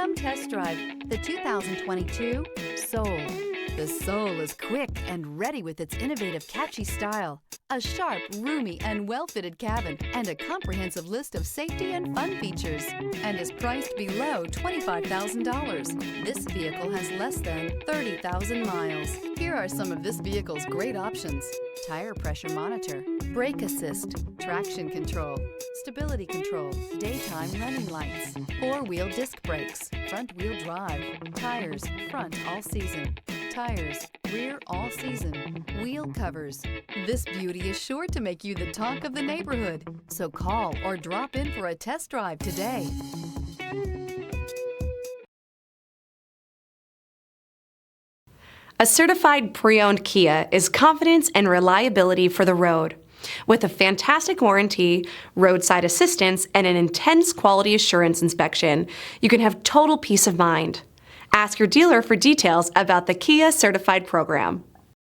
Come test drive the 2022 Soul. The Soul is quick and ready with its innovative, catchy style, a sharp, roomy, and well-fitted cabin, and a comprehensive list of safety and fun features, and is priced below $25,000. This vehicle has less than 30,000 miles. Here are some of this vehicle's great options: tire pressure monitor, brake assist, traction control, stability control, daytime running lights, four-wheel disc brakes, front-wheel drive, tires, front all season, tires, rear all season, wheel covers. This beauty is sure to make you the talk of the neighborhood. So call or drop in for a test drive today. A certified pre-owned Kia is confidence and reliability for the road. With a fantastic warranty, roadside assistance, and an intense quality assurance inspection, you can have total peace of mind. Ask your dealer for details about the Kia Certified program.